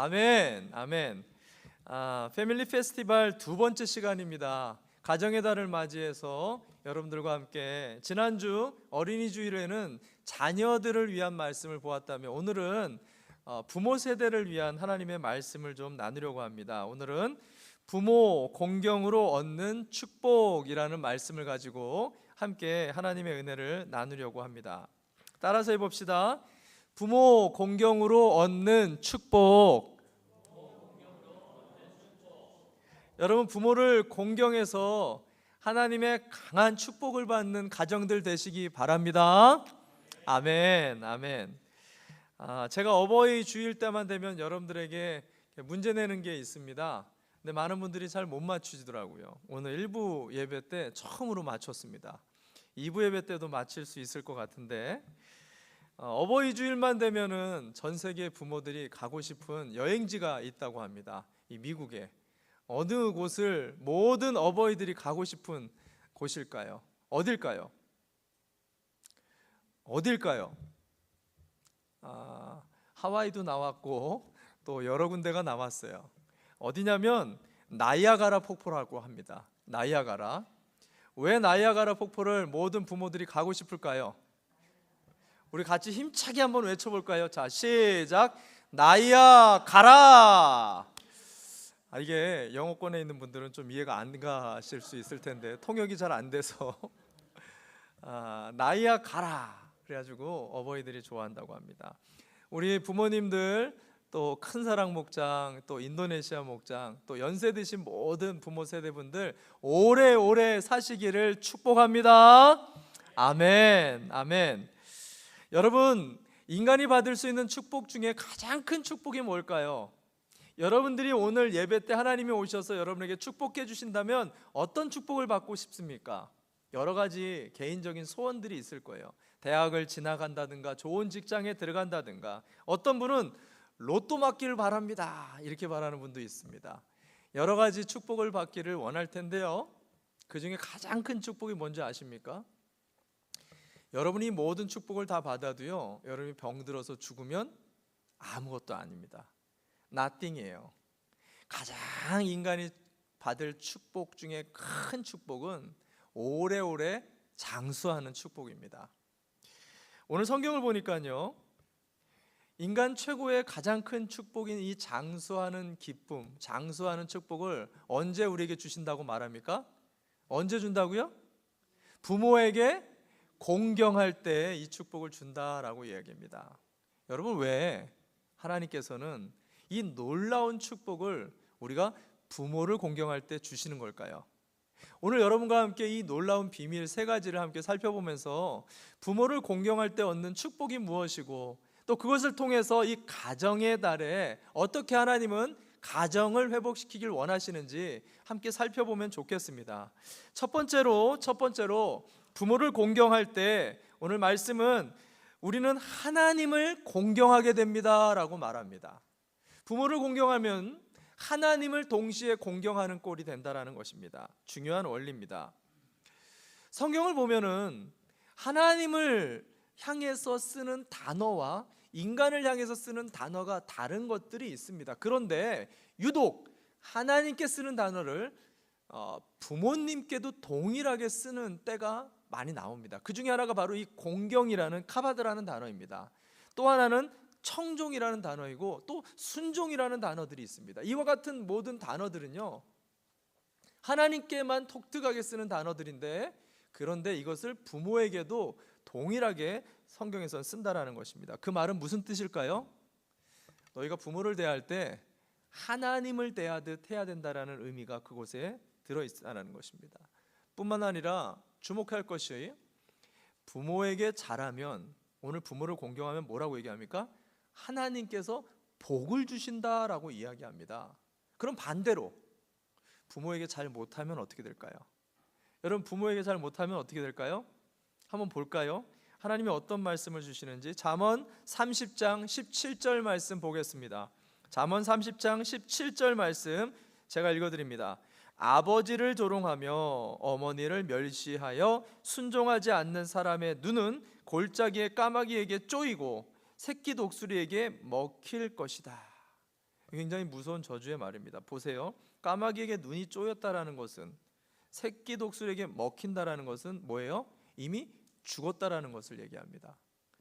아멘, 아멘. 패밀리 페스티벌 두 번째 시간입니다. 가정의 달을 맞이해서 여러분들과 함께 지난주 어린이 주일에는 자녀들을 위한 말씀을 보았다면 오늘은 부모 세대를 위한 하나님의 말씀을 좀 나누려고 합니다. 오늘은 부모 공경으로 얻는 축복이라는 말씀을 가지고 함께 하나님의 은혜를 나누려고 합니다. 따라서 해봅시다. 부모 공경으로 얻는 축복. 여러분, 부모를 공경해서 하나님의 강한 축복을 받는 가정들 되시기 바랍니다. 아멘, 아멘. 제가 어버이 주일 때만 되면 여러분들에게 문제 내는 게 있습니다. 근데 많은 분들이 잘 못 맞추시더라고요. 오늘 1부 예배 때 처음으로 맞췄습니다. 2부 예배 때도 맞힐 수 있을 것 같은데, 어버이 주일만 되면은 전 세계 부모들이 가고 싶은 여행지가 있다고 합니다. 이 미국에 어느 곳을 모든 어버이들이 가고 싶은 곳일까요? 어딜까요? 어딜까요? 하와이도 나왔고 또 여러 군데가 나왔어요. 어디냐면 나이아가라 폭포라고 합니다. 나이아가라. 왜 나이아가라 폭포를 모든 부모들이 가고 싶을까요? 우리 같이 힘차게 한번 외쳐볼까요? 자, 시작. 나이아가라. 이게 영어권에 있는 분들은 좀 이해가 안 가실 수 있을 텐데 통역이 잘 안 돼서 나이아가라 그래가지고 어버이들이 좋아한다고 합니다. 우리 부모님들, 또 큰사랑 목장, 또 인도네시아 목장, 또 연세 드신 모든 부모 세대분들 오래오래 사시기를 축복합니다. 아멘, 아멘. 여러분, 인간이 받을 수 있는 축복 중에 가장 큰 축복이 뭘까요? 여러분들이 오늘 예배 때 하나님이 오셔서 여러분에게 축복해 주신다면 어떤 축복을 받고 싶습니까? 여러 가지 개인적인 소원들이 있을 거예요. 대학을 지나간다든가 좋은 직장에 들어간다든가, 어떤 분은 로또 맞기를 바랍니다 이렇게 바라는 분도 있습니다. 여러 가지 축복을 받기를 원할 텐데요, 그 중에 가장 큰 축복이 뭔지 아십니까? 여러분이 모든 축복을 다 받아도요, 여러분이 병들어서 죽으면 아무것도 아닙니다. nothing이에요. 가장 인간이 받을 축복 중에 큰 축복은 오래오래 장수하는 축복입니다. 오늘 성경을 보니까요, 인간 최고의 가장 큰 축복인 이 장수하는 기쁨, 장수하는 축복을 언제 우리에게 주신다고 말합니까? 언제 준다고요? 부모에게 공경할 때 이 축복을 준다라고 이야기합니다. 여러분, 왜 하나님께서는 이 놀라운 축복을 우리가 부모를 공경할 때 주시는 걸까요? 오늘 여러분과 함께 이 놀라운 비밀 세 가지를 함께 살펴보면서 부모를 공경할 때 얻는 축복이 무엇이고, 또 그것을 통해서 이 가정의 달에 어떻게 하나님은 가정을 회복시키길 원하시는지 함께 살펴보면 좋겠습니다. 첫 번째로 부모를 공경할 때 오늘 말씀은 우리는 하나님을 공경하게 됩니다 라고 말합니다. 부모를 공경하면 하나님을 동시에 공경하는 꼴이 된다는 것입니다. 중요한 원리입니다. 성경을 보면은 하나님을 향해서 쓰는 단어와 인간을 향해서 쓰는 단어가 다른 것들이 있습니다. 그런데 유독 하나님께 쓰는 단어를 부모님께도 동일하게 쓰는 때가 많이 나옵니다. 그 중에 하나가 바로 이 공경이라는 카바드라는 단어입니다. 또 하나는 청종이라는 단어이고, 또 순종이라는 단어들이 있습니다. 이와 같은 모든 단어들은요, 하나님께만 독특하게 쓰는 단어들인데, 그런데 이것을 부모에게도 동일하게 성경에서는 쓴다라는 것입니다. 그 말은 무슨 뜻일까요? 너희가 부모를 대할 때 하나님을 대하듯 해야 된다라는 의미가 그곳에 들어있다는 것입니다. 뿐만 아니라 주목할 것이, 부모에게 잘하면, 오늘 부모를 공경하면 뭐라고 얘기합니까? 하나님께서 복을 주신다라고 이야기합니다. 그럼 반대로 부모에게 잘 못하면 어떻게 될까요? 여러분, 부모에게 잘 못하면 어떻게 될까요? 한번 볼까요? 하나님이 어떤 말씀을 주시는지 잠언 30장 17절 말씀 보겠습니다. 잠언 30장 17절 말씀 제가 읽어드립니다. 아버지를 조롱하며 어머니를 멸시하여 순종하지 않는 사람의 눈은 골짜기의 까마귀에게 쪼이고 새끼 독수리에게 먹힐 것이다. 굉장히 무서운 저주의 말입니다. 보세요. 까마귀에게 눈이 쪼였다라는 것은, 새끼 독수리에게 먹힌다라는 것은 뭐예요? 이미 죽었다라는 것을 얘기합니다.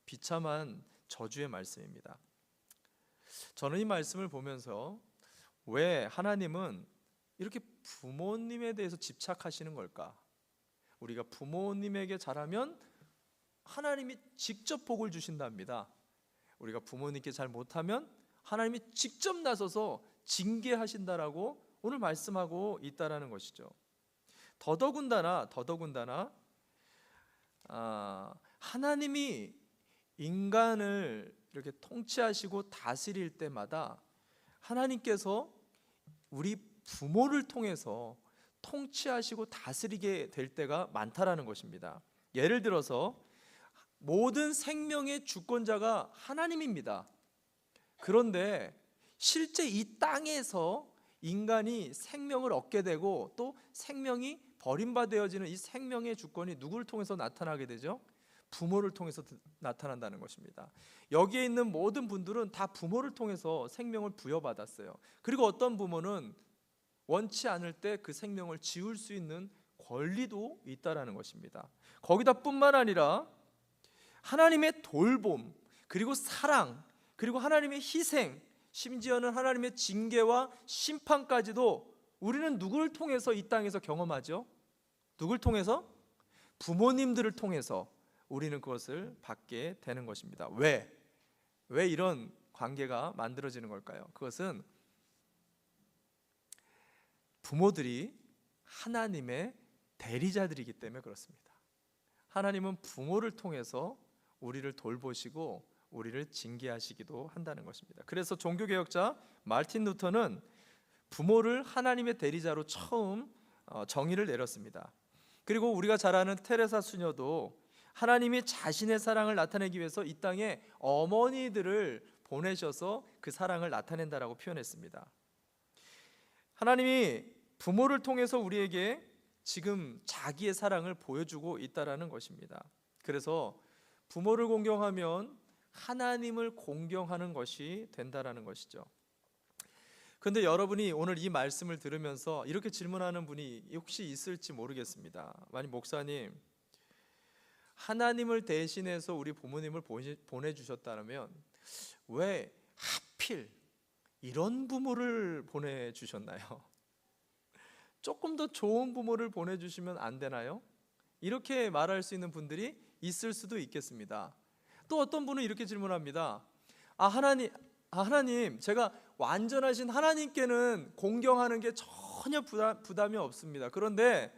비참한 저주의 말씀입니다. 저는 이 말씀을 보면서 왜 하나님은 이렇게 부모님에 대해서 집착하시는 걸까? 우리가 부모님에게 잘하면 하나님이 직접 복을 주신답니다. 우리가 부모님께 잘 못하면 하나님이 직접 나서서 징계하신다라고 오늘 말씀하고 있다라는 것이죠. 더더군다나 하나님이 인간을 이렇게 통치하시고 다스릴 때마다 하나님께서 우리 부모를 통해서 통치하시고 다스리게 될 때가 많다라는 것입니다. 예를 들어서 모든 생명의 주권자가 하나님입니다. 그런데 실제 이 땅에서 인간이 생명을 얻게 되고 또 생명이 버림받아지는 이 생명의 주권이 누구를 통해서 나타나게 되죠? 부모를 통해서 나타난다는 것입니다. 여기에 있는 모든 분들은 다 부모를 통해서 생명을 부여받았어요. 그리고 어떤 부모는 원치 않을 때 그 생명을 지울 수 있는 권리도 있다라는 것입니다. 거기다 뿐만 아니라 하나님의 돌봄, 그리고 사랑, 그리고 하나님의 희생, 심지어는 하나님의 징계와 심판까지도 우리는 누구를 통해서 이 땅에서 경험하죠? 누굴 통해서? 부모님들을 통해서 우리는 그것을 받게 되는 것입니다. 왜 이런 관계가 만들어지는 걸까요? 그것은 부모들이 하나님의 대리자들이기 때문에 그렇습니다. 하나님은 부모를 통해서 우리를 돌보시고 우리를 징계하시기도 한다는 것입니다. 그래서 종교개혁자 마르틴 루터는 부모를 하나님의 대리자로 처음 정의를 내렸습니다. 그리고 우리가 잘 아는 테레사 수녀도 하나님이 자신의 사랑을 나타내기 위해서 이 땅에 어머니들을 보내셔서 그 사랑을 나타낸다라고 표현했습니다. 하나님이 부모를 통해서 우리에게 지금 자기의 사랑을 보여주고 있다라는 것입니다. 그래서 부모를 공경하면 하나님을 공경하는 것이 된다라는 것이죠. 그런데 여러분이 오늘 이 말씀을 들으면서 이렇게 질문하는 분이 혹시 있을지 모르겠습니다. 만약 목사님, 하나님을 대신해서 우리 부모님을 보내주셨다면 왜 하필 이런 부모를 보내주셨나요? 조금 더 좋은 부모를 보내주시면 안 되나요? 이렇게 말할 수 있는 분들이 있을 수도 있겠습니다. 또 어떤 분은 이렇게 질문합니다. 하나님, 제가 완전하신 하나님께는 공경하는 게 전혀 부담이 없습니다. 그런데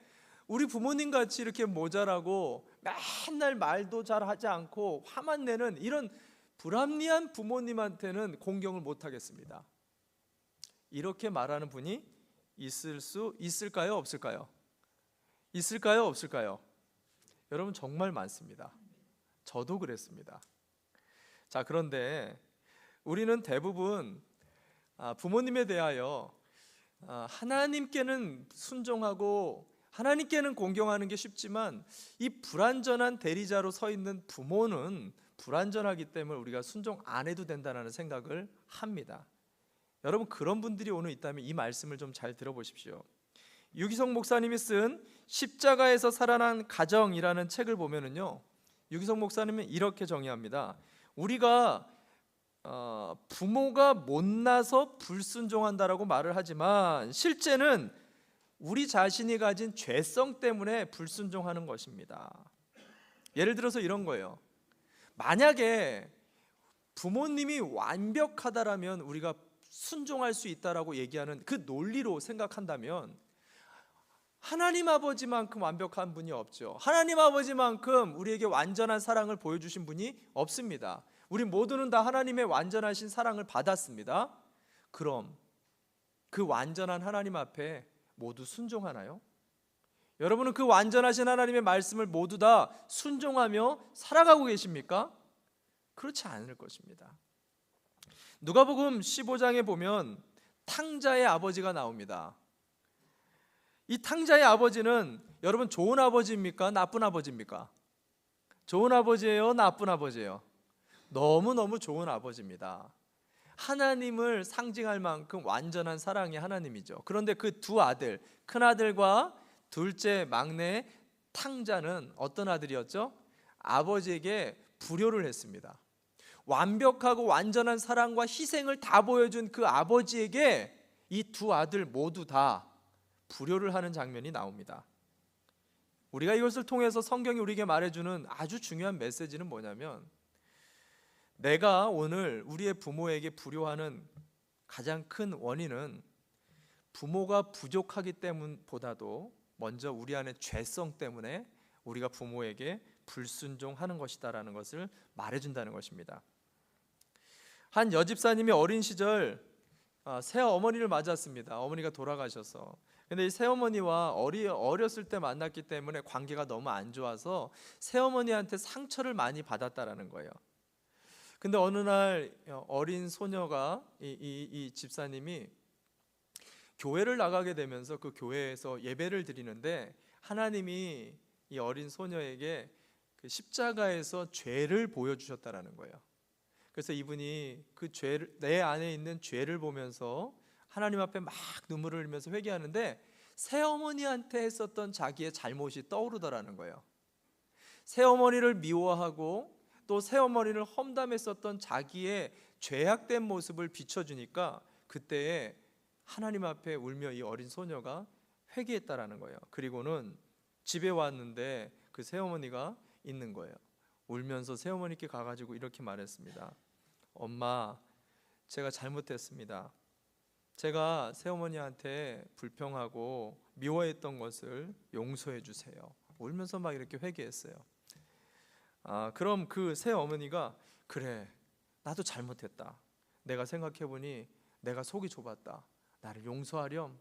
우리 부모님 같이 이렇게 모자라고 맨날 말도 잘 하지 않고 화만 내는 이런 불합리한 부모님한테는 공경을 못 하겠습니다. 이렇게 말하는 분이 있을까요? 없을까요? 있을까요? 없을까요? 여러분, 정말 많습니다. 저도 그랬습니다. 자, 그런데 우리는 대부분 부모님에 대하여 하나님께는 순종하고 하나님께는 공경하는 게 쉽지만 이 불완전한 대리자로 서 있는 부모는 불완전하기 때문에 우리가 순종 안 해도 된다는 생각을 합니다. 여러분, 그런 분들이 오늘 있다면 이 말씀을 좀 잘 들어보십시오. 유기성 목사님이 쓴 십자가에서 살아난 가정이라는 책을 보면은요, 유기성 목사님은 이렇게 정의합니다. 우리가 부모가 못나서 불순종한다라고 말을 하지만 실제는 우리 자신이 가진 죄성 때문에 불순종하는 것입니다. 예를 들어서 이런 거예요. 만약에 부모님이 완벽하다라면 우리가 순종할 수 있다라고 얘기하는 그 논리로 생각한다면 하나님 아버지만큼 완벽한 분이 없죠. 하나님 아버지만큼 우리에게 완전한 사랑을 보여주신 분이 없습니다. 우리 모두는 다 하나님의 완전하신 사랑을 받았습니다. 그럼 그 완전한 하나님 앞에 모두 순종하나요? 여러분은 그 완전하신 하나님의 말씀을 모두 다 순종하며 살아가고 계십니까? 그렇지 않을 것입니다. 누가복음 15장에 보면 탕자의 아버지가 나옵니다. 이 탕자의 아버지는 여러분 좋은 아버지입니까? 나쁜 아버지입니까? 좋은 아버지예요? 나쁜 아버지예요? 너무너무 좋은 아버지입니다. 하나님을 상징할 만큼 완전한 사랑이 하나님이죠. 그런데 그 두 아들, 큰 아들과 둘째 막내 탕자는 어떤 아들이었죠? 아버지에게 불효를 했습니다. 완벽하고 완전한 사랑과 희생을 다 보여준 그 아버지에게 이 두 아들 모두 다 불효를 하는 장면이 나옵니다. 우리가 이것을 통해서 성경이 우리에게 말해주는 아주 중요한 메시지는 뭐냐면, 내가 오늘 우리의 부모에게 불효하는 가장 큰 원인은 부모가 부족하기 때문보다도 먼저 우리 안에 죄성 때문에 우리가 부모에게 불순종하는 것이다라는 것을 말해준다는 것입니다. 한 여집사님이 어린 시절 새어머니를 맞았습니다. 어머니가 돌아가셔서. 근데 이 새어머니와 어렸을 때 만났기 때문에 관계가 너무 안 좋아서 새어머니한테 상처를 많이 받았다라는 거예요. 근데 어느 날 어린 소녀가 이 집사님이 교회를 나가게 되면서 그 교회에서 예배를 드리는데 하나님이 이 어린 소녀에게 그 십자가에서 죄를 보여주셨다라는 거예요. 그래서 이분이 그 죄를, 내 안에 있는 죄를 보면서 하나님 앞에 막 눈물을 흘리면서 회개하는데 새어머니한테 했었던 자기의 잘못이 떠오르더라는 거예요. 새어머니를 미워하고 또 새어머니를 험담했었던 자기의 죄악된 모습을 비춰주니까 그때에 하나님 앞에 울며 이 어린 소녀가 회개했다라는 거예요. 그리고는 집에 왔는데 그 새어머니가 있는 거예요. 울면서 새어머니께 가가지고 이렇게 말했습니다. 엄마, 제가 잘못했습니다. 제가 새어머니한테 불평하고 미워했던 것을 용서해 주세요. 울면서 막 이렇게 회개했어요. 그럼 그 새어머니가 그래, 나도 잘못했다. 내가 생각해보니 내가 속이 좁았다. 나를 용서하렴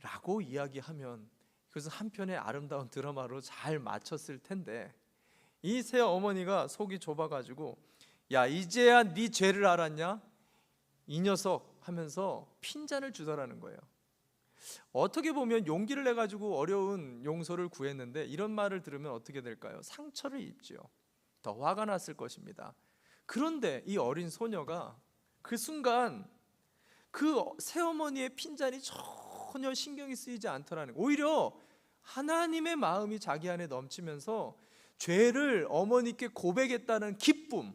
라고 이야기하면 그것은 한편의 아름다운 드라마로 잘 맞췄을 텐데, 이 새어머니가 속이 좁아가지고 야, 이제야 네 죄를 알았냐? 이 녀석 하면서 핀잔을 주더라는 거예요. 어떻게 보면 용기를 내가지고 어려운 용서를 구했는데 이런 말을 들으면 어떻게 될까요? 상처를 입지요. 더 화가 났을 것입니다. 그런데 이 어린 소녀가 그 순간 그 새어머니의 핀잔이 전혀 신경이 쓰이지 않더라는 거예요. 오히려 하나님의 마음이 자기 안에 넘치면서 죄를 어머니께 고백했다는 기쁨,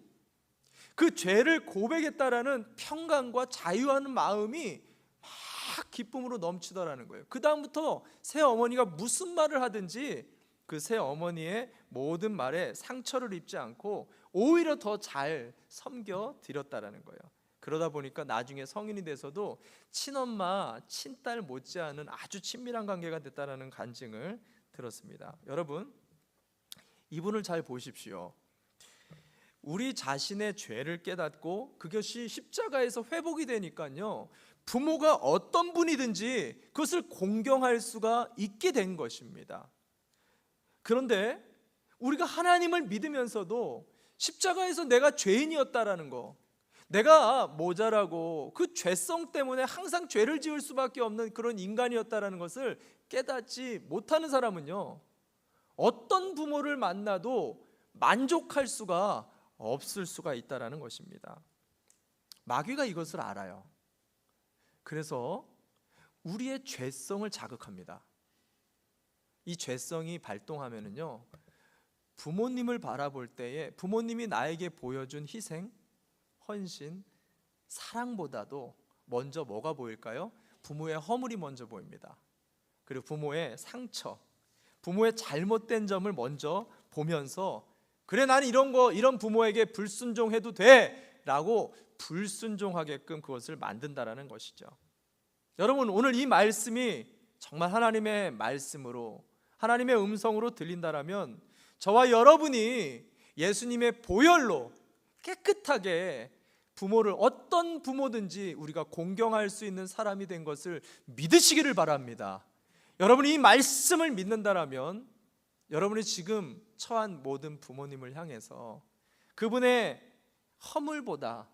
그 죄를 고백했다라는 평강과 자유하는 마음이 막 기쁨으로 넘치더라는 거예요. 그 다음부터 새어머니가 무슨 말을 하든지 그 새어머니의 모든 말에 상처를 입지 않고 오히려 더 잘 섬겨 드렸다라는 거예요. 그러다 보니까 나중에 성인이 돼서도 친엄마, 친딸 못지않은 아주 친밀한 관계가 됐다라는 간증을 들었습니다. 여러분, 이분을 잘 보십시오. 우리 자신의 죄를 깨닫고 그것이 십자가에서 회복이 되니까요, 부모가 어떤 분이든지 그것을 공경할 수가 있게 된 것입니다. 그런데 우리가 하나님을 믿으면서도 십자가에서 내가 죄인이었다라는 거, 내가 모자라고 그 죄성 때문에 항상 죄를 지을 수밖에 없는 그런 인간이었다라는 것을 깨닫지 못하는 사람은요, 어떤 부모를 만나도 만족할 수가 없을 수가 있다라는 것입니다. 마귀가 이것을 알아요. 그래서 우리의 죄성을 자극합니다. 이 죄성이 발동하면은요, 부모님을 바라볼 때에 부모님이 나에게 보여준 희생, 헌신, 사랑보다도 먼저 뭐가 보일까요? 부모의 허물이 먼저 보입니다. 그리고 부모의 상처, 부모의 잘못된 점을 먼저 보면서 그래, 나는 이런 부모에게 불순종해도 돼 라고 불순종하게끔 그것을 만든다라는 것이죠. 여러분, 오늘 이 말씀이 정말 하나님의 말씀으로, 하나님의 음성으로 들린다라면 저와 여러분이 예수님의 보혈로 깨끗하게 부모를, 어떤 부모든지 우리가 공경할 수 있는 사람이 된 것을 믿으시기를 바랍니다. 여러분이 이 말씀을 믿는다라면 여러분이 지금 처한 모든 부모님을 향해서 그분의 허물보다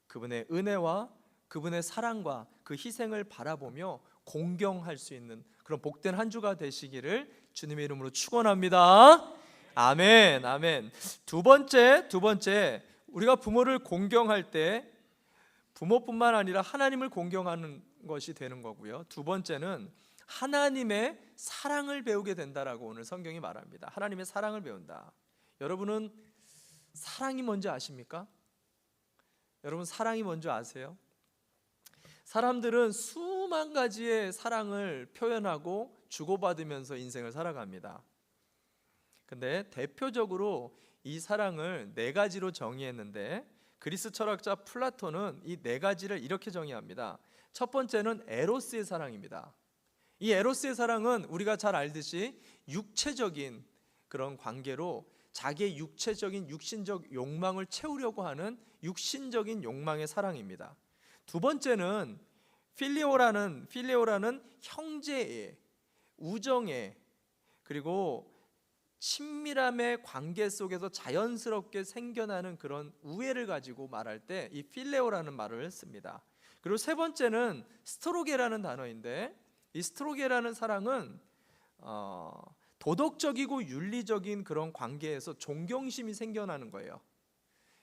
그분의 은혜와 그분의 사랑과 그 희생을 바라보며 공경할 수 있는 그런 복된 한 주가 되시기를 주님의 이름으로 축원합니다. 아멘, 아멘. 두 번째, 우리가 부모를 공경할 때 부모뿐만 아니라 하나님을 공경하는 것이 되는 거고요. 두 번째는 하나님의 사랑을 배우게 된다라고 오늘 성경이 말합니다. 하나님의 사랑을 배운다. 여러분은 사랑이 뭔지 아십니까? 여러분 사랑이 뭔지 아세요? 사람들은 수만 가지의 사랑을 표현하고 주고받으면서 인생을 살아갑니다. 근데 대표적으로 이 사랑을 네 가지로 정의했는데 그리스 철학자 플라톤은 이 네 가지를 이렇게 정의합니다. 첫 번째는 에로스의 사랑입니다. 이 에로스의 사랑은 우리가 잘 알듯이 육체적인 그런 관계로 자기의 육체적인 육신적 욕망을 채우려고 하는 육신적인 욕망의 사랑입니다. 두 번째는 필리오라는 형제의 우정의 그리고 친밀함의 관계 속에서 자연스럽게 생겨나는 그런 우애를 가지고 말할 때 이 필레오라는 말을 씁니다. 그리고 세 번째는 스트로게라는 단어인데 이 스트로게라는 사랑은 도덕적이고 윤리적인 그런 관계에서 존경심이 생겨나는 거예요.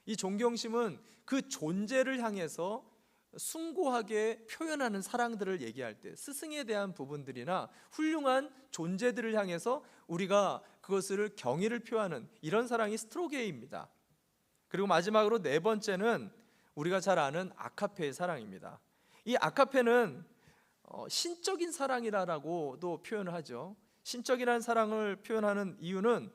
이 존경심은 그 존재를 향해서 숭고하게 표현하는 사랑들을 얘기할 때 스승에 대한 부분들이나 훌륭한 존재들을 향해서 우리가 그것을 경의를 표하는 이런 사랑이 스트로게입니다. 그리고 마지막으로 네 번째는 우리가 잘 아는 아카페의 사랑입니다. 이 아카페는 신적인 사랑이라고도 표현을 하죠. 신적이라는 사랑을 표현하는 이유는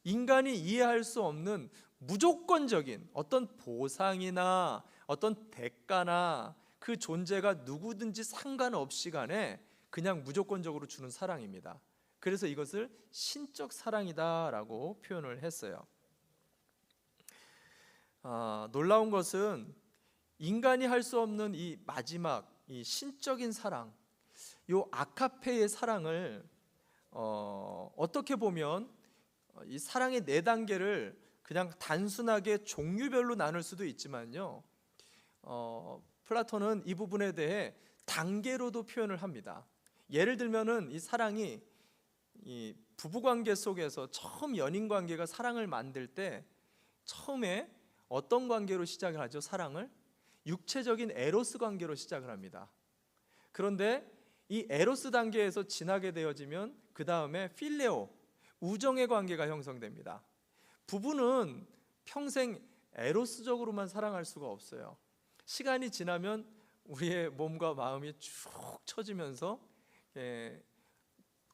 인간이 이해할 수 없는 무조건적인 어떤 보상이나 어떤 대가나 그 존재가 누구든지 상관없이 간에 그냥 무조건적으로 주는 사랑입니다. 그래서 이것을 신적 사랑이다라고 표현을 했어요. 놀라운 것은 인간이 할 수 없는 이 마지막 이 신적인 사랑, 이 아카페의 사랑을 어떻게 보면 이 사랑의 네 단계를 그냥 단순하게 종류별로 나눌 수도 있지만요. 플라톤은 이 부분에 대해 단계로도 표현을 합니다. 예를 들면은 이 사랑이 이 부부관계 속에서 처음 연인관계가 사랑을 만들 때 처음에 어떤 관계로 시작을 하죠? 사랑을 육체적인 에로스 관계로 시작을 합니다. 그런데 이 에로스 단계에서 지나게 되어지면 그 다음에 필레오, 우정의 관계가 형성됩니다. 부부는 평생 에로스적으로만 사랑할 수가 없어요. 시간이 지나면 우리의 몸과 마음이 쭉 처지면서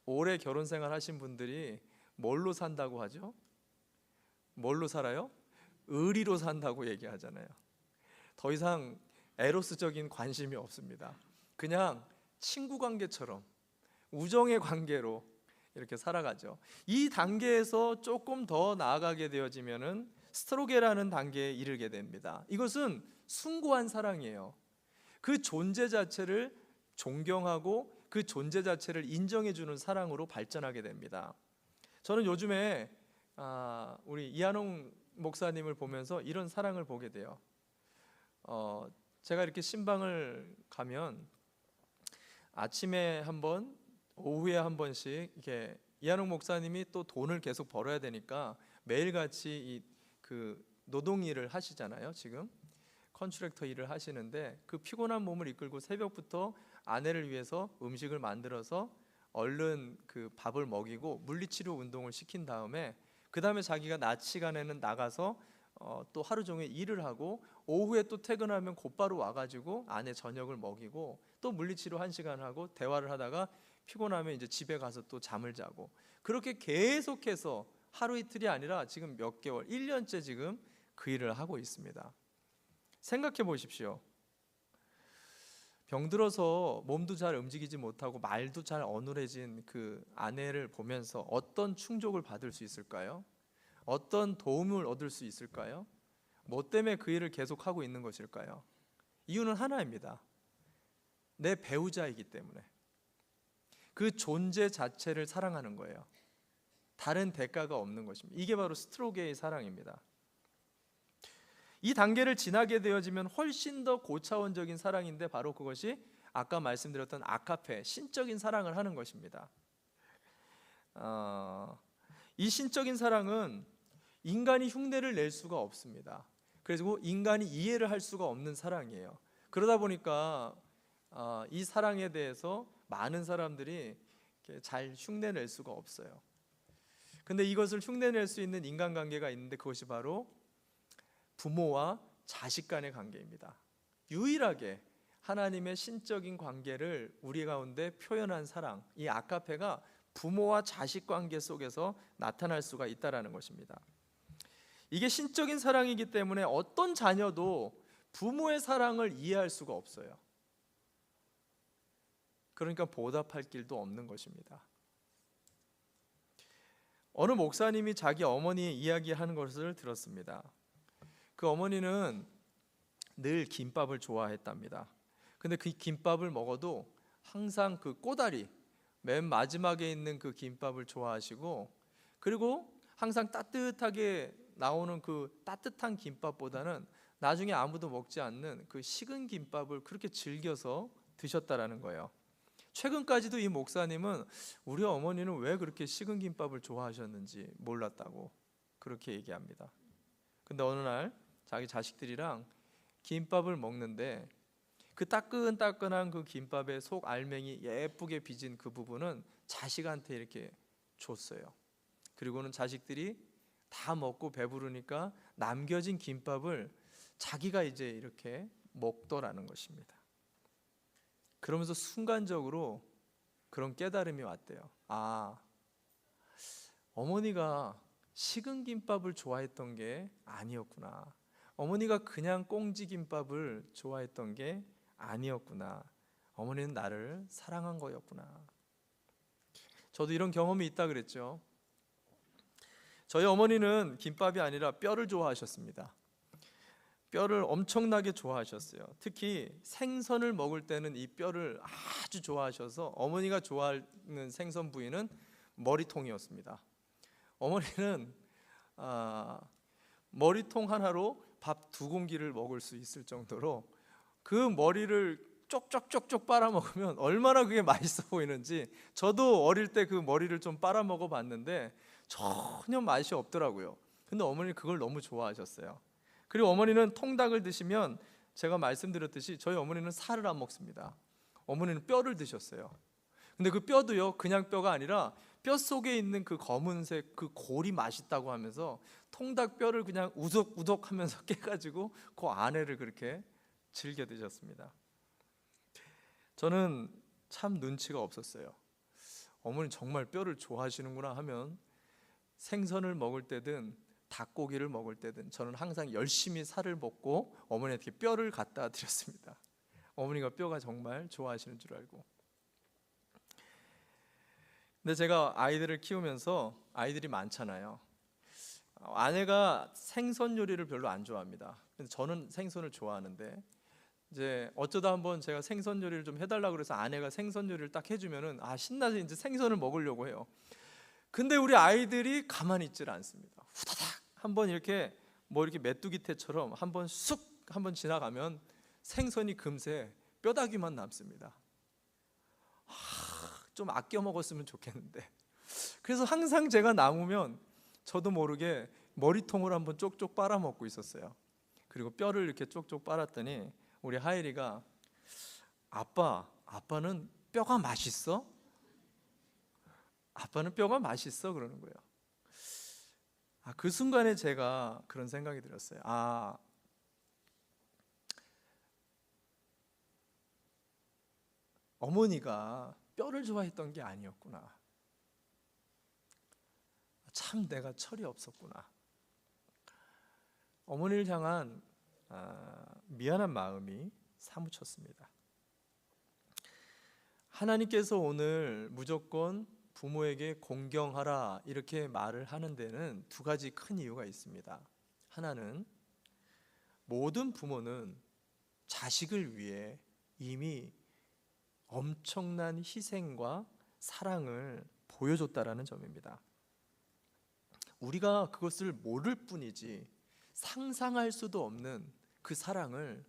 오래 결혼 생활 하신 분들이 뭘로 산다고 하죠? 뭘로 살아요? 의리로 산다고 얘기하잖아요. 더 이상 에로스적인 관심이 없습니다. 그냥 친구 관계처럼 우정의 관계로 이렇게 살아가죠. 이 단계에서 조금 더 나아가게 되어지면은 스트로게라는 단계에 이르게 됩니다. 이것은 숭고한 사랑이에요. 그 존재 자체를 존경하고 그 존재 자체를 인정해주는 사랑으로 발전하게 됩니다. 저는 요즘에 우리 이한홍 목사님을 보면서 이런 사랑을 보게 돼요. 제가 이렇게 신방을 가면 아침에 한 번, 오후에 한 번씩 이렇게 이한홍 목사님이 또 돈을 계속 벌어야 되니까 매일같이 그 노동 일을 하시잖아요. 지금 컨트랙터 일을 하시는데 그 피곤한 몸을 이끌고 새벽부터 아내를 위해서 음식을 만들어서 얼른 그 밥을 먹이고 물리치료 운동을 시킨 다음에 그 다음에 자기가 낮 시간에는 나가서 또 하루 종일 일을 하고 오후에 또 퇴근하면 곧바로 와가지고 아내 저녁을 먹이고 또 물리치료 1시간 하고 대화를 하다가 피곤하면 이제 집에 가서 또 잠을 자고 그렇게 계속해서 하루 이틀이 아니라 지금 몇 개월, 1년째 지금 그 일을 하고 있습니다. 생각해 보십시오. 병들어서 몸도 잘 움직이지 못하고 말도 잘 어눌해진 그 아내를 보면서 어떤 충족을 받을 수 있을까요? 어떤 도움을 얻을 수 있을까요? 뭐 때문에 그 일을 계속하고 있는 것일까요? 이유는 하나입니다. 내 배우자이기 때문에. 그 존재 자체를 사랑하는 거예요. 다른 대가가 없는 것입니다. 이게 바로 스트로게의 사랑입니다. 이 단계를 지나게 되어지면 훨씬 더 고차원적인 사랑인데 바로 그것이 아까 말씀드렸던 아카페, 신적인 사랑을 하는 것입니다. 이 신적인 사랑은 인간이 흉내를 낼 수가 없습니다. 그리고 인간이 이해를 할 수가 없는 사랑이에요. 그러다 보니까 이 사랑에 대해서 많은 사람들이 이렇게 잘 흉내낼 수가 없어요. 근데 이것을 흉내낼 수 있는 인간관계가 있는데 그것이 바로 부모와 자식 간의 관계입니다. 유일하게 하나님의 신적인 관계를 우리 가운데 표현한 사랑, 이 아가페가 부모와 자식 관계 속에서 나타날 수가 있다는 것입니다. 이게 신적인 사랑이기 때문에 어떤 자녀도 부모의 사랑을 이해할 수가 없어요. 그러니까 보답할 길도 없는 것입니다. 어느 목사님이 자기 어머니 이야기하는 것을 들었습니다. 그 어머니는 늘 김밥을 좋아했답니다. 근데 그 김밥을 먹어도 항상 그 꼬다리 맨 마지막에 있는 그 김밥을 좋아하시고, 그리고 항상 따뜻하게 나오는 그 따뜻한 김밥보다는 나중에 아무도 먹지 않는 그 식은 김밥을 그렇게 즐겨서 드셨다라는 거예요. 최근까지도 이 목사님은 우리 어머니는 왜 그렇게 식은 김밥을 좋아하셨는지 몰랐다고 그렇게 얘기합니다. 근데 어느 날 자기 자식들이랑 김밥을 먹는데 그 따끈따끈한 그 김밥의 속 알맹이 예쁘게 빚은 그 부분은 자식한테 이렇게 줬어요. 그리고는 자식들이 다 먹고 배부르니까 남겨진 김밥을 자기가 이제 이렇게 먹더라는 것입니다. 그러면서 순간적으로 그런 깨달음이 왔대요. 어머니가 식은 김밥을 좋아했던 게 아니었구나. 어머니가 그냥 꽁지 김밥을 좋아했던 게 아니었구나. 어머니는 나를 사랑한 거였구나. 저도 이런 경험이 있다 그랬죠. 저희 어머니는 김밥이 아니라 뼈를 좋아하셨습니다. 뼈를 엄청나게 좋아하셨어요. 특히 생선을 먹을 때는 이 뼈를 아주 좋아하셔서 어머니가 좋아하는 생선 부위는 머리통이었습니다. 어머니는 머리통 하나로 밥 2공기를 먹을 수 있을 정도로 그 머리를 쪽쪽쪽쪽 빨아먹으면 얼마나 그게 맛있어 보이는지, 저도 어릴 때 그 머리를 좀 빨아먹어 봤는데 전혀 맛이 없더라고요. 근데 어머니는 그걸 너무 좋아하셨어요. 그리고 어머니는 통닭을 드시면 제가 말씀드렸듯이 저희 어머니는 살을 안 먹습니다. 어머니는 뼈를 드셨어요. 근데 그 뼈도요, 그냥 뼈가 아니라 뼈 속에 있는 그 검은색 그 골이 맛있다고 하면서 통닭 뼈를 그냥 우덕우덕 하면서 깨가지고 그 안에를 그렇게 즐겨 드셨습니다. 저는 참 눈치가 없었어요. 어머니 정말 뼈를 좋아하시는구나 하면 생선을 먹을 때든 닭고기를 먹을 때든 저는 항상 열심히 살을 먹고 어머니한테 뼈를 갖다 드렸습니다. 어머니가 뼈가 정말 좋아하시는 줄 알고. 근데 제가 아이들을 키우면서 아이들이 많잖아요. 아내가 생선 요리를 별로 안 좋아합니다. 근데 저는 생선을 좋아하는데 이제 어쩌다 한번 제가 생선 요리를 좀 해달라고 그래서 아내가 생선 요리를 딱 해주면은 신나서 이제 생선을 먹으려고 해요. 근데 우리 아이들이 가만히 있질 않습니다. 후다닥 한번 이렇게 뭐 이렇게 메뚜기 태처럼 한번 쑥 한번 지나가면 생선이 금세 뼈다귀만 남습니다. 좀 아껴 먹었으면 좋겠는데. 그래서 항상 제가 남으면 저도 모르게 머리통을 한번 쪽쪽 빨아 먹고 있었어요. 그리고 뼈를 이렇게 쪽쪽 빨았더니 우리 하일이가 아빠는 뼈가 맛있어? 아빠는 뼈가 맛있어? 그러는 거예요. 그 순간에 제가 그런 생각이 들었어요. 어머니가 뼈를 좋아했던 게 아니었구나. 참 내가 철이 없었구나. 어머니를 향한 미안한 마음이 사무쳤습니다. 하나님께서 오늘 무조건 부모에게 공경하라 이렇게 말을 하는 데는 2가지 큰 이유가 있습니다. 하나는 모든 부모는 자식을 위해 이미 엄청난 희생과 사랑을 보여줬다라는 점입니다. 우리가 그것을 모를 뿐이지 상상할 수도 없는 그 사랑을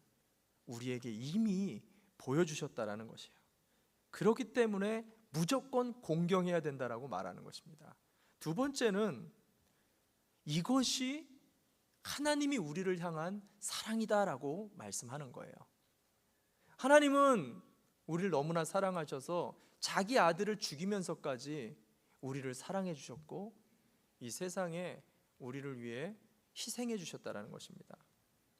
우리에게 이미 보여주셨다라는 것이에요. 그렇기 때문에 무조건 공경해야 된다라고 말하는 것입니다. 2번째는 이것이 하나님이 우리를 향한 사랑이다라고 말씀하는 거예요. 하나님은 우리를 너무나 사랑하셔서 자기 아들을 죽이면서까지 우리를 사랑해 주셨고 이 세상에 우리를 위해 희생해 주셨다는 것입니다.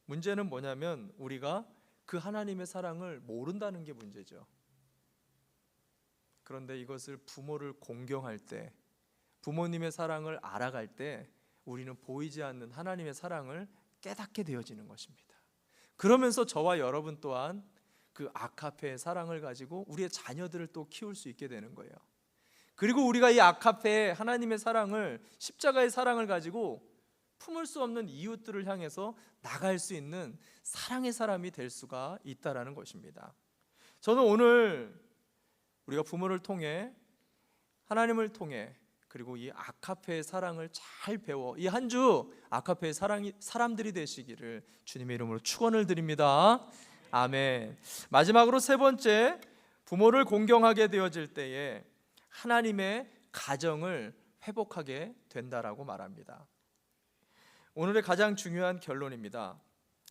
문제는 뭐냐면 우리가 그 하나님의 사랑을 모른다는 게 문제죠. 그런데 이것을 부모를 공경할 때, 부모님의 사랑을 알아갈 때 우리는 보이지 않는 하나님의 사랑을 깨닫게 되어지는 것입니다. 그러면서 저와 여러분 또한 그 아카페의 사랑을 가지고 우리의 자녀들을 또 키울 수 있게 되는 거예요. 그리고 우리가 이 아카페의 하나님의 사랑을, 십자가의 사랑을 가지고 품을 수 없는 이웃들을 향해서 나갈 수 있는 사랑의 사람이 될 수가 있다라는 것입니다. 저는 오늘 우리가 부모를 통해, 하나님을 통해, 그리고 이 아카페의 사랑을 잘 배워 이 한 주 아카페의 사람들이 되시기를 주님의 이름으로 축원을 드립니다. 아멘. 마지막으로 세 번째, 부모를 공경하게 되어질 때에 하나님의 가정을 회복하게 된다라고 말합니다. 오늘의 가장 중요한 결론입니다.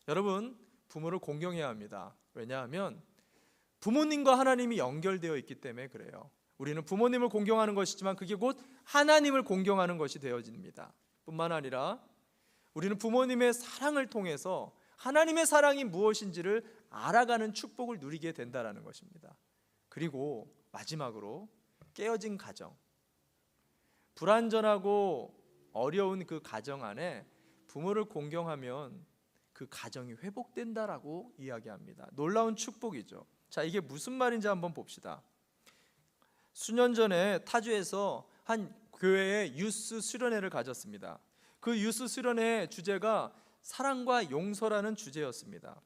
여러분, 부모를 공경해야 합니다. 왜냐하면 부모님과 하나님이 연결되어 있기 때문에 그래요. 우리는 부모님을 공경하는 것이지만 그게 곧 하나님을 공경하는 것이 되어집니다. 뿐만 아니라 우리는 부모님의 사랑을 통해서 하나님의 사랑이 무엇인지를 알아가는 축복을 누리게 된다는 것입니다. 그리고 마지막으로 깨어진 가정, 불완전하고 어려운 그 가정 안에 부모를 공경하면 그 가정이 회복된다라고 이야기합니다. 놀라운 축복이죠. 자, 이게 무슨 말인지 한번 봅시다. 수년 전에 타주에서 한 교회에 유스 수련회를 가졌습니다. 그 유스 수련회의 주제가 사랑과 용서라는 주제였습니다.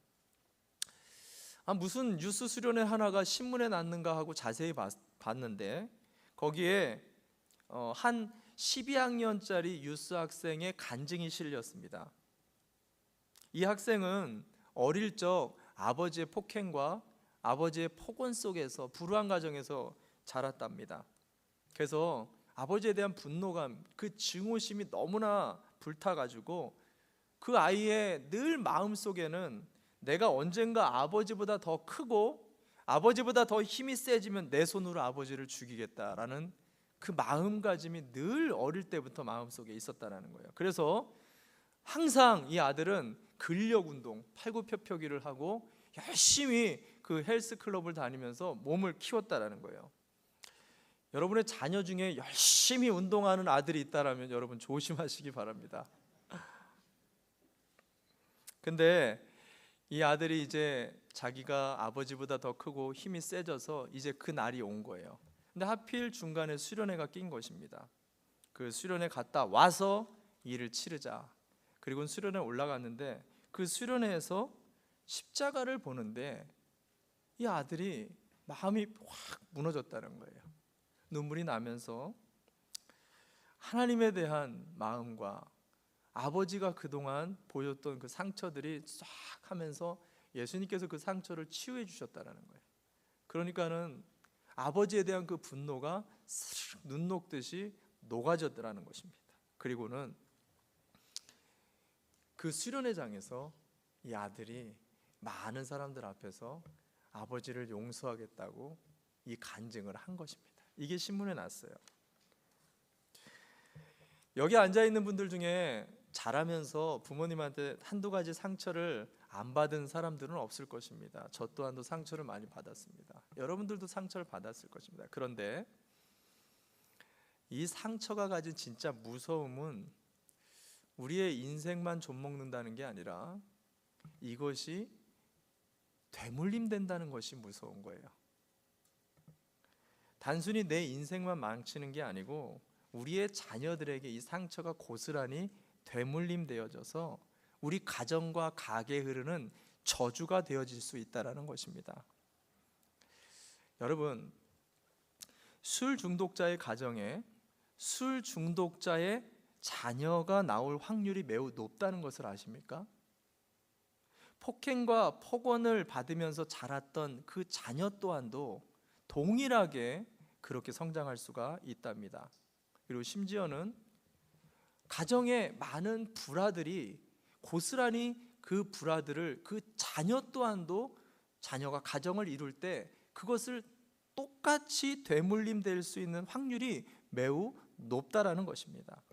무슨 유스 수련회 하나가 신문에 났는가 하고 자세히 봤는데 거기에 한 12학년짜리 유스 학생의 간증이 실렸습니다. 이 학생은 어릴 적 아버지의 폭행과 아버지의 폭언 속에서 불우한 가정에서 자랐답니다. 그래서 아버지에 대한 분노감, 그 증오심이 너무나 불타가지고 그 아이의 늘 마음속에는 내가 언젠가 아버지보다 더 크고 아버지보다 더 힘이 세지면 내 손으로 아버지를 죽이겠다라는 그 마음가짐이 늘 어릴 때부터 마음속에 있었다는 거예요. 그래서 항상 이 아들은 근력운동, 팔굽혀펴기를 하고 열심히 그 헬스클럽을 다니면서 몸을 키웠다는 거예요. 여러분의 자녀 중에 열심히 운동하는 아들이 있다면 여러분 조심하시기 바랍니다. 근데 이 아들이 이제 자기가 아버지보다 더 크고 힘이 세져서 이제 그 날이 온 거예요. 근데 하필 중간에 수련회가 낀 것입니다. 그 수련회 갔다 와서 일을 치르자. 그리고 수련회 올라갔는데 그 수련회에서 십자가를 보는데 이 아들이 마음이 확 무너졌다는 거예요. 눈물이 나면서 하나님에 대한 마음과 아버지가 그동안 보였던 그 상처들이 싹 하면서 예수님께서 그 상처를 치유해 주셨다는 거예요. 그러니까는 아버지에 대한 그 분노가 스르륵 눈 녹듯이 녹아졌더라는 것입니다. 그리고는 그 수련회장에서 이 아들이 많은 사람들 앞에서 아버지를 용서하겠다고 이 간증을 한 것입니다. 이게 신문에 났어요. 여기 앉아 있는 분들 중에 자라면서 부모님한테 한두 가지 상처를 안 받은 사람들은 없을 것입니다. 저 또한도 상처를 많이 받았습니다. 여러분들도 상처를 받았을 것입니다. 그런데 이 상처가 가진 진짜 무서움은 우리의 인생만 좀먹는다는 게 아니라 이것이 되물림 된다는 것이 무서운 거예요. 단순히 내 인생만 망치는 게 아니고 우리의 자녀들에게 이 상처가 고스란히 되물림 되어져서 우리 가정과 가게에 흐르는 저주가 되어질 수 있다는 것입니다. 여러분, 술 중독자의 가정에 술 중독자의 자녀가 나올 확률이 매우 높다는 것을 아십니까? 폭행과 폭언을 받으면서 자랐던 그 자녀 또한도 동일하게 그렇게 성장할 수가 있답니다. 그리고 심지어는 가정의 많은 불화들이 고스란히 그 불화들을 그 자녀 또한도 자녀가 가정을 이룰 때 그것을 똑같이 되물림 될 수 있는 확률이 매우 높다라는 것입니다.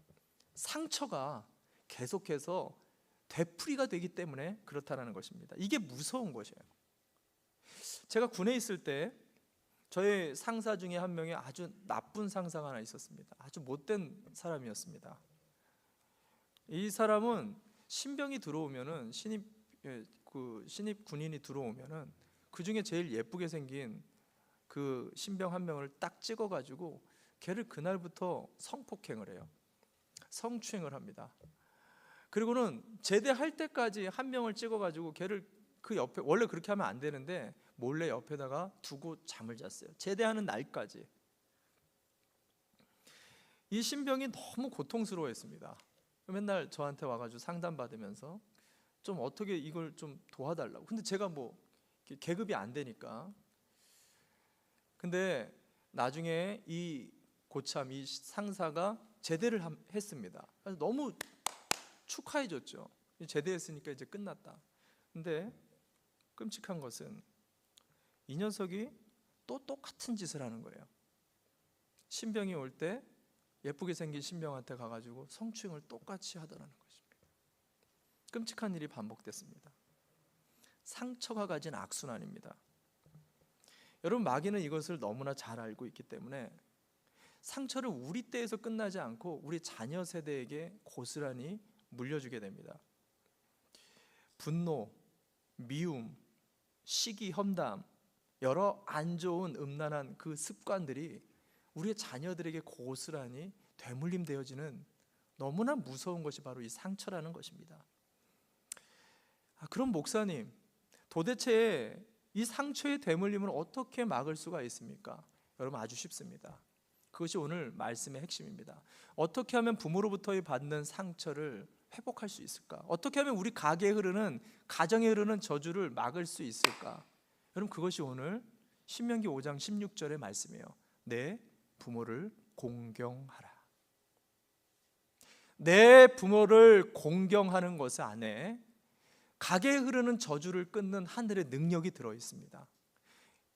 상처가 계속해서 되풀이가 되기 때문에 그렇다는 것입니다. 이게 무서운 것이에요. 제가 군에 있을 때 저의 상사 중에 한 명이 아주 나쁜 상사가 하나 있었습니다. 아주 못된 사람이었습니다. 이 사람은 신병이 들어오면은 신입 군인이 들어오면은 그 중에 제일 예쁘게 생긴 그 신병 한 명을 딱 찍어가지고 걔를 그날부터 성폭행을 해요. 성추행을 합니다. 그리고는 제대할 때까지 한 명을 찍어가지고 걔를 그 옆에, 원래 그렇게 하면 안 되는데 몰래 옆에다가 두고 잠을 잤어요. 제대하는 날까지. 이 신병이 너무 고통스러워했습니다. 맨날 저한테 와가지고 상담받으면서 좀 어떻게 이걸 좀 도와달라고. 근데 제가 뭐 계급이 안 되니까. 근데 나중에 이 고참, 이 상사가 제대를 했습니다. 그래서 너무 축하해줬죠. 제대했으니까 이제 끝났다. 근데 끔찍한 것은 이 녀석이 또 똑같은 짓을 하는 거예요. 신병이 올 때 예쁘게 생긴 신병한테 가가지고 성추행을 똑같이 하더라는 것입니다. 끔찍한 일이 반복됐습니다. 상처가 가진 악순환입니다. 여러분, 마귀는 이것을 너무나 잘 알고 있기 때문에 상처를 우리 때에서 끝나지 않고 우리 자녀 세대에게 고스란히 물려주게 됩니다. 분노, 미움, 시기, 험담, 여러 안 좋은 음란한 그 습관들이 우리의 자녀들에게 고스란히 되물림되어지는 너무나 무서운 것이 바로 이 상처라는 것입니다. 그럼 목사님, 도대체 이 상처의 되물림을 어떻게 막을 수가 있습니까? 여러분, 아주 쉽습니다. 그것이 오늘 말씀의 핵심입니다. 어떻게 하면 부모로부터 받는 상처를 회복할 수 있을까? 어떻게 하면 우리 가정에 흐르는 저주를 막을 수 있을까? 여러분, 그것이 오늘 신명기 5장 16절의 말씀이에요. 내 부모를 공경하라. 내 부모를 공경하는 것 안에 가게에 흐르는 저주를 끊는 하늘의 능력이 들어 있습니다.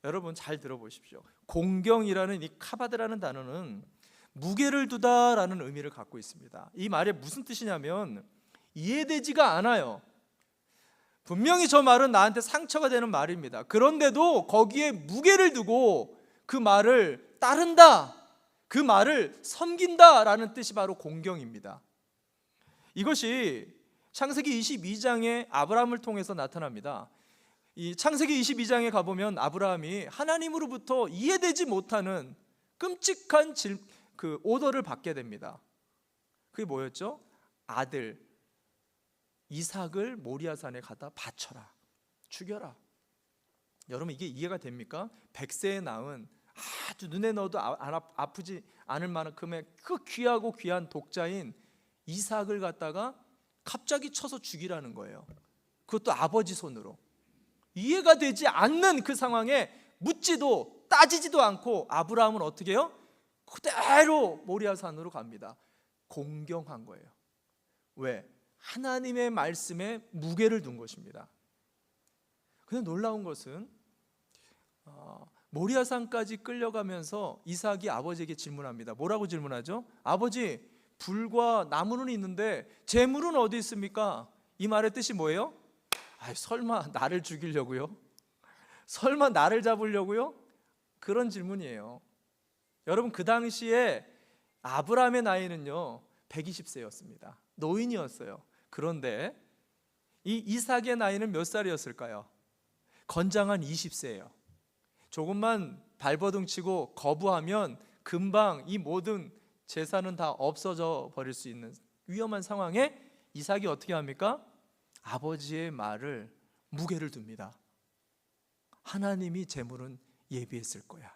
여러분, 잘 들어보십시오. 공경이라는 이 카바드라는 단어는 무게를 두다라는 의미를 갖고 있습니다. 이 말이 무슨 뜻이냐면 이해되지가 않아요. 분명히 저 말은 나한테 상처가 되는 말입니다. 그런데도 거기에 무게를 두고 그 말을 따른다, 그 말을 섬긴다라는 뜻이 바로 공경입니다. 이것이 창세기 22장의 아브라함을 통해서 나타납니다. 이 창세기 22장에 가보면 아브라함이 하나님으로부터 이해되지 못하는 끔찍한 그 오더를 받게 됩니다. 그게 뭐였죠? 아들 이삭을 모리아산에 가다 바쳐라, 죽여라. 여러분, 이게 이해가 됩니까? 100세에 낳은 아주 눈에 넣어도 아프지 않을 만큼의 그 귀하고 귀한 독자인 이삭을 갖다가 갑자기 쳐서 죽이라는 거예요. 그것도 아버지 손으로. 이해가 되지 않는 그 상황에 묻지도 따지지도 않고 아브라함은 어떻게 해요? 그대로 모리아산으로 갑니다. 공경한 거예요. 왜? 하나님의 말씀에 무게를 둔 것입니다. 근데 놀라운 것은 모리아산까지 끌려가면서 이삭이 아버지에게 질문합니다. 뭐라고 질문하죠? 아버지, 불과 나무는 있는데 재물은 어디 있습니까? 이 말의 뜻이 뭐예요? 설마 나를 죽이려고요? 설마 나를 잡으려고요? 그런 질문이에요. 여러분, 그 당시에 아브라함의 나이는요 120세였습니다. 노인이었어요. 그런데 이 이삭의 나이는 몇 살이었을까요? 건장한 20세예요. 조금만 발버둥 치고 거부하면 금방 이 모든 재산은 다 없어져 버릴 수 있는 위험한 상황에 이삭이 어떻게 합니까? 아버지의 말을 무게를 둡니다. 하나님이 재물은 예비했을 거야.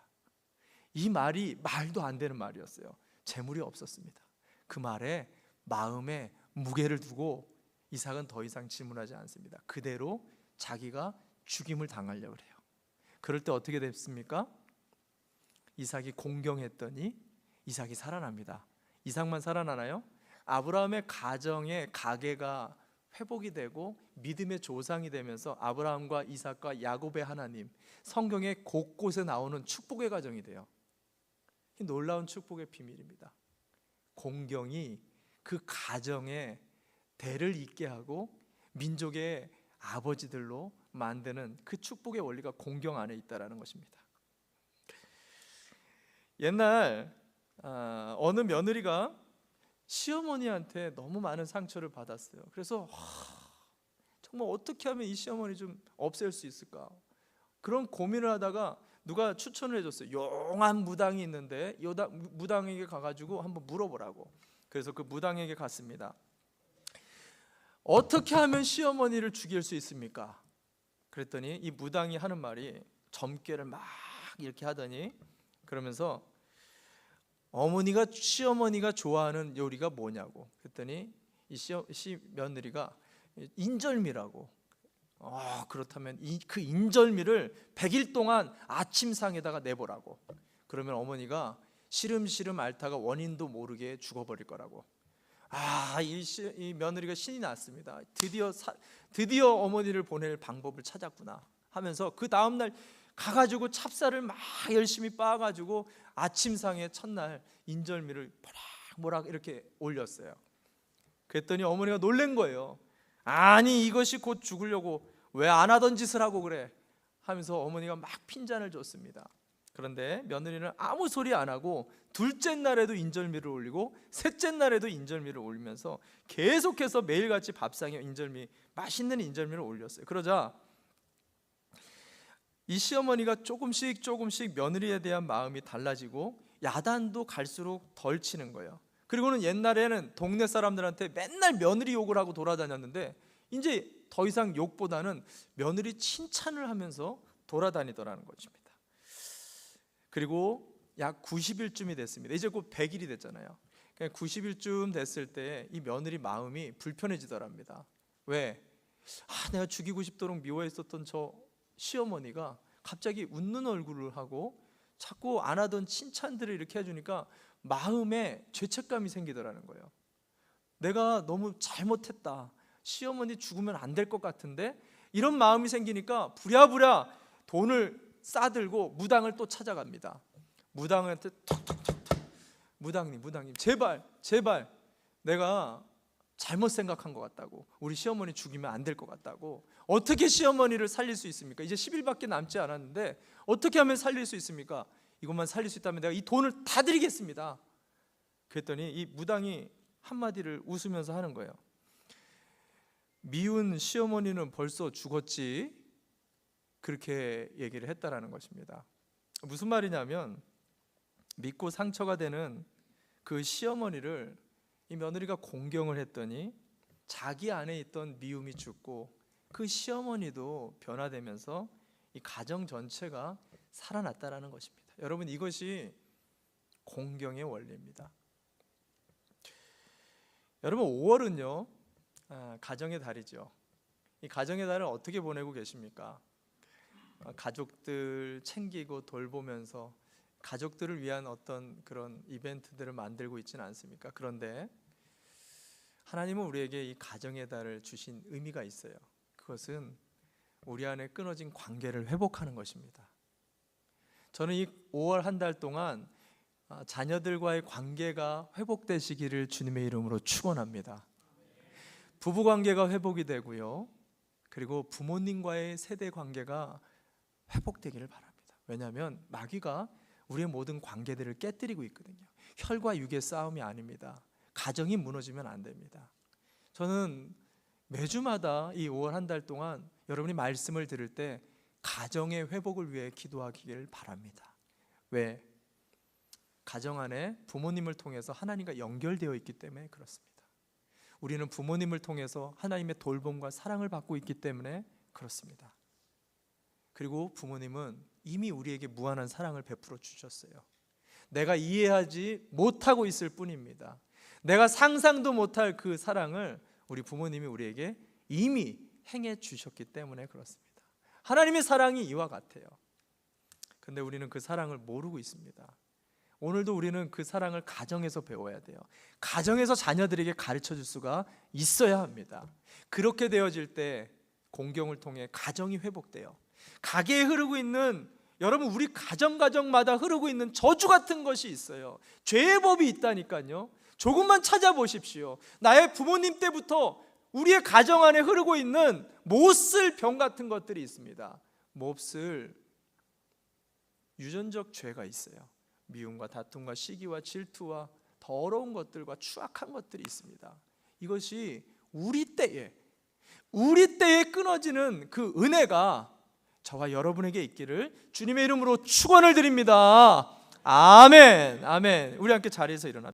이 말이 말도 안 되는 말이었어요. 재물이 없었습니다. 그 말에 마음에 무게를 두고 이삭은 더 이상 질문하지 않습니다. 그대로 자기가 죽임을 당하려고 해요. 그럴 때 어떻게 됐습니까? 이삭이 공경했더니 이삭이 살아납니다. 이삭만 살아나나요? 아브라함의 가정의 가계가 회복이 되고 믿음의 조상이 되면서 아브라함과 이삭과 야곱의 하나님, 성경의 곳곳에 나오는 축복의 가정이 돼요. 이 놀라운 축복의 비밀입니다. 공경이 그 가정에 대를 잇게 하고 민족의 아버지들로 만드는 그 축복의 원리가 공경 안에 있다는 것입니다. 옛날 어느 며느리가 시어머니한테 너무 많은 상처를 받았어요. 그래서 정말 어떻게 하면 이 시어머니 좀 없앨 수 있을까, 그런 고민을 하다가 누가 추천을 해줬어요. 용한 무당이 있는데 무당에게 가가지고 한번 물어보라고. 그래서 그 무당에게 갔습니다. 어떻게 하면 시어머니를 죽일 수 있습니까? 그랬더니 이 무당이 하는 말이, 점괘를 막 이렇게 하더니 그러면서 시어머니가 좋아하는 요리가 뭐냐고. 그랬더니 이 며느리가 인절미라고. 그렇다면 그 인절미를 100일 동안 아침상에다가 내보라고. 그러면 어머니가 시름시름 앓다가 원인도 모르게 죽어버릴 거라고. 이 며느리가 신이 났습니다. 드디어 어머니를 보낼 방법을 찾았구나 하면서 그 다음날 가가지고 찹쌀을 막 열심히 빻아가지고 아침상에 첫날 인절미를 모락모락 이렇게 올렸어요. 그랬더니 어머니가 놀란 거예요. 아니, 이것이 곧 죽으려고 왜 안 하던 짓을 하고 그래 하면서 어머니가 막 핀잔을 줬습니다. 그런데 며느리는 아무 소리 안 하고 둘째 날에도 인절미를 올리고 셋째 날에도 인절미를 올리면서 계속해서 매일같이 밥상에 맛있는 인절미를 올렸어요. 그러자 이 시어머니가 조금씩 며느리에 대한 마음이 달라지고 야단도 갈수록 덜 치는 거예요. 그리고는 옛날에는 동네 사람들한테 맨날 며느리 욕을 하고 돌아다녔는데 이제 더 이상 욕보다는 며느리 칭찬을 하면서 돌아다니더라는 것입니다. 그리고 약 90일쯤이 됐습니다. 이제 곧 100일이 됐잖아요. 90일쯤 됐을 때 이 며느리 마음이 불편해지더랍니다. 왜? 내가 죽이고 싶도록 미워했었던 저 시어머니가 갑자기 웃는 얼굴을 하고 자꾸 안 하던 칭찬들을 이렇게 해주니까 마음에 죄책감이 생기더라는 거예요. 내가 너무 잘못했다, 시어머니 죽으면 안 될 것 같은데, 이런 마음이 생기니까 부랴부랴 돈을 싸들고 무당을 또 찾아갑니다. 무당한테 톡톡톡톡, 무당님 제발 내가 잘못 생각한 것 같다고, 우리 시어머니 죽이면 안 될 것 같다고, 어떻게 시어머니를 살릴 수 있습니까? 이제 10일밖에 남지 않았는데 어떻게 하면 살릴 수 있습니까? 이것만 살릴 수 있다면 내가 이 돈을 다 드리겠습니다. 그랬더니 이 무당이 한마디를 웃으면서 하는 거예요. 미운 시어머니는 벌써 죽었지, 그렇게 얘기를 했다라는 것입니다. 무슨 말이냐면 믿고 상처가 되는 그 시어머니를 이 며느리가 공경을 했더니 자기 안에 있던 미움이 죽고 그 시어머니도 변화되면서 이 가정 전체가 살아났다라는 것입니다. 여러분, 이것이 공경의 원리입니다. 여러분, 5월은요 가정의 달이죠. 이 가정의 달을 어떻게 보내고 계십니까? 가족들 챙기고 돌보면서 가족들을 위한 어떤 그런 이벤트들을 만들고 있지는 않습니까? 그런데 하나님은 우리에게 이 가정의 달을 주신 의미가 있어요. 그것은 우리 안에 끊어진 관계를 회복하는 것입니다. 저는 이 5월 한 달 동안 자녀들과의 관계가 회복되시기를 주님의 이름으로 축원합니다. 부부 관계가 회복이 되고요, 그리고 부모님과의 세대 관계가 회복되기를 바랍니다. 왜냐하면 마귀가 우리의 모든 관계들을 깨뜨리고 있거든요. 혈과 육의 싸움이 아닙니다. 가정이 무너지면 안 됩니다. 저는 매주마다 이 5월 한 달 동안 여러분이 말씀을 들을 때 가정의 회복을 위해 기도하기를 바랍니다. 왜? 가정 안에 부모님을 통해서 하나님과 연결되어 있기 때문에 그렇습니다. 우리는 부모님을 통해서 하나님의 돌봄과 사랑을 받고 있기 때문에 그렇습니다. 그리고 부모님은 이미 우리에게 무한한 사랑을 베풀어 주셨어요. 내가 이해하지 못하고 있을 뿐입니다. 내가 상상도 못할 그 사랑을 우리 부모님이 우리에게 이미 행해 주셨기 때문에 그렇습니다. 하나님의 사랑이 이와 같아요. 근데 우리는 그 사랑을 모르고 있습니다. 오늘도 우리는 그 사랑을 가정에서 배워야 돼요. 가정에서 자녀들에게 가르쳐 줄 수가 있어야 합니다. 그렇게 되어질 때 공경을 통해 가정이 회복돼요. 가게에 흐르고 있는, 여러분 우리 가정마다 흐르고 있는 저주 같은 것이 있어요. 죄의 법이 있다니까요. 조금만 찾아보십시오. 나의 부모님 때부터 우리의 가정 안에 흐르고 있는 못쓸 병 같은 것들이 있습니다. 몹쓸 유전적 죄가 있어요. 미움과 다툼과 시기와 질투와 더러운 것들과 추악한 것들이 있습니다. 이것이 우리 때에 끊어지는 그 은혜가 저와 여러분에게 있기를 주님의 이름으로 축원을 드립니다. 아멘. 아멘. 우리 함께 자리에서 일어납시다.